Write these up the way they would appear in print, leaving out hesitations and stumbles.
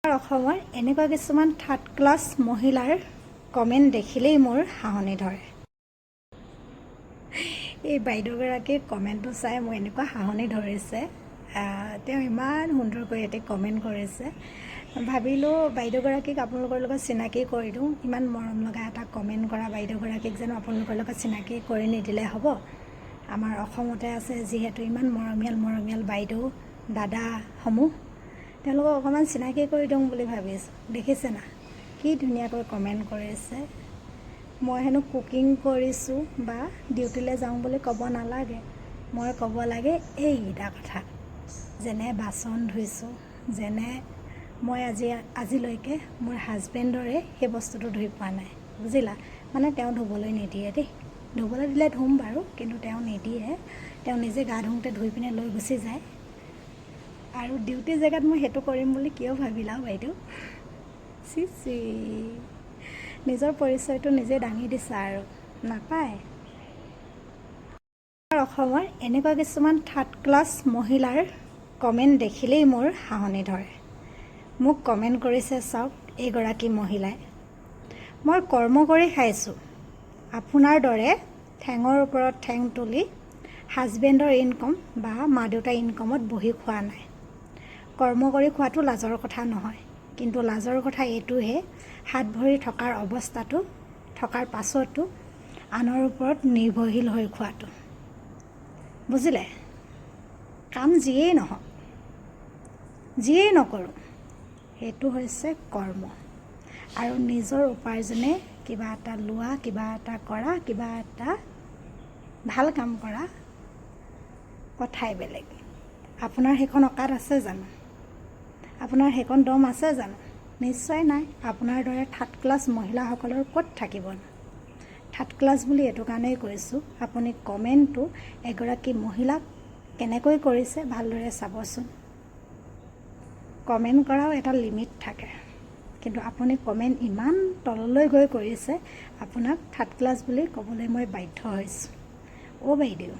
অসমৰ এনেকুৱা কিছুমান থাৰ্ড ক্লাছ মহিলাৰ কমেণ্ট দেখিলেই মোৰ হাঁহনি ধৰে। এই বাইদেউগৰাকীৰ কমেণ্টটো চাই মোৰ এনেকুৱা হাঁহনি ধৰিছে। তেওঁ ইমান সুন্দৰকৈ ইয়াতে কমেণ্ট কৰিছে। ভাবিলোঁ বাইদেউগৰাকীক আপোনালোকৰ লগত চিনাকি কৰি দিওঁ। ইমান মৰম লগা এটা কমেণ্ট কৰা বাইদেউগৰাকীক যেন আপোনালোকৰ লগত চিনাকি কৰি নিদিলে হ'ব। আমাৰ অসমতে আছে যিহেতু ইমান মৰমীয়াল বাইদেউ দাদাসমূহ, তেওঁলোকক অকণমান চিনাকি কৰি দিওঁ বুলি ভাবিছোঁ। দেখিছে না কি ধুনীয়াকৈ কমেণ্ট কৰিছে। মই হেনো কুকিং কৰিছোঁ বা ডিউটিলৈ যাওঁ বুলি ক'ব নালাগে, মই ক'ব লাগে এইকেইটা কথা। যেনে বাচন ধুইছোঁ, যেনে মই আজিলৈকে মোৰ হাজবেণ্ডৰে সেই বস্তুটো ধুই পোৱা নাই, বুজিলা। মানে তেওঁ ধুবলৈ নিদিয়ে দেই, ধুবলৈ দিলে ধুম বাৰু, কিন্তু তেওঁ নিদিয়ে। তেওঁ নিজে গা ধুওঁতে ধুই পিনে লৈ গুচি যায়। আৰু ডিউটি জেগাত মই সেইটো কৰিম বুলি কিয় ভাবিলা বাইদেউ? চি নিজৰ পৰিচয়টো নিজে দাঙি দিছা আৰু নাপায়। অসমৰ এনেকুৱা কিছুমান থাৰ্ড ক্লাছ মহিলাৰ কমেণ্ট দেখিলেই মোৰ হাঁহনি ধৰে। মোক কমেণ্ট কৰিছে চাওক এইগৰাকী মহিলাই, মই কৰ্ম কৰি খাইছোঁ, আপোনাৰ দৰে ঠেঙৰ ওপৰত ঠেং তুলি হাজবেণ্ডৰ ইনকম বা মা দেউতাৰ ইনকমত বহি খোৱা নাই। কৰ্ম কৰি খোৱাটো লাজৰ কথা নহয়, কিন্তু লাজৰ কথা এইটোহে হাত ভৰি থকাৰ অৱস্থাটো থকাৰ পাছতো আনৰ ওপৰত নিৰ্ভৰশীল হৈ খোৱাটো, বুজিলে। কাম যিয়েই নহওক, যিয়েই নকৰোঁ, সেইটো হৈছে কৰ্ম। আৰু নিজৰ উপাৰ্জনে কিবা এটা লোৱা, কিবা এটা কৰা, কিবা এটা ভাল কাম কৰা কথাই বেলেগ। আপোনাৰ সেইখন অকাত আছে জানো? আপোনাৰ সেইকণ দম আছে জানো? নিশ্চয় নাই। আপোনাৰ দৰে থাৰ্ড ক্লাছ মহিলাসকলৰ ক'ত থাকিবনো? থাৰ্ড ক্লাছ বুলি এইটো কাৰণেই কৈছোঁ, আপুনি কমেণ্টটো এগৰাকী মহিলাক কেনেকৈ কৰিছে ভালদৰে চাবচোন। কমেণ্ট কৰাও এটা লিমিট থাকে, কিন্তু আপুনি কমেণ্ট ইমান তললৈ গৈ কৰিছে, আপোনাক থাৰ্ড ক্লাছ বুলি ক'বলৈ মই বাধ্য হৈছোঁ। অ' বাইদেউ,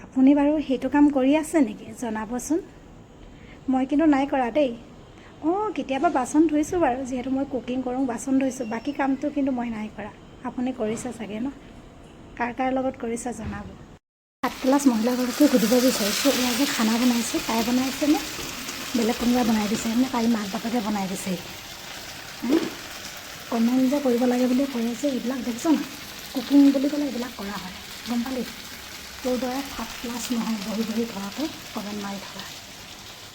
আপুনি বাৰু সেইটো কাম কৰি আছে নেকি? জনাবচোন। মই কিন্তু নাই কৰা দেই। কেতিয়াবা বাচন ধুইছোঁ বাৰু, যিহেতু মই কুকিং কৰোঁ, বাচন ধুইছোঁ। বাকী কামটো কিন্তু মই নাই কৰা। আপুনি কৰিছে চাগে ন? কাৰ লগত কৰিছে জনাব। থাৰ্ড ক্লাছ মহিলাগৰাকীক সুধিব বিচাৰিছোঁ, এয়া যে খানা বনাইছে, তাই বনাইছেনে বেলেগ কোনোবাই বনাই দিছে নে তাইৰ মাক বাপেকে বনাই দিছে? কমেণ্ট যে কৰিব লাগে বুলি কৈ আছে, এইবিলাক দেখিছ না, কুকিং বুলি ক'লে এইবিলাক কৰা হয়, গম পালি। তোৰ দৰে থাৰ্ড ক্লাছ নহয় বহি ঘৰতে কমেণ্ট মাৰি থকা।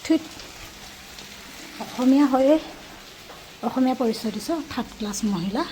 ঠিক অসমীয়া হৈয়ে অসমীয়া পৰিচয় দিছ, থাৰ্ড ক্লাছ মহিলা।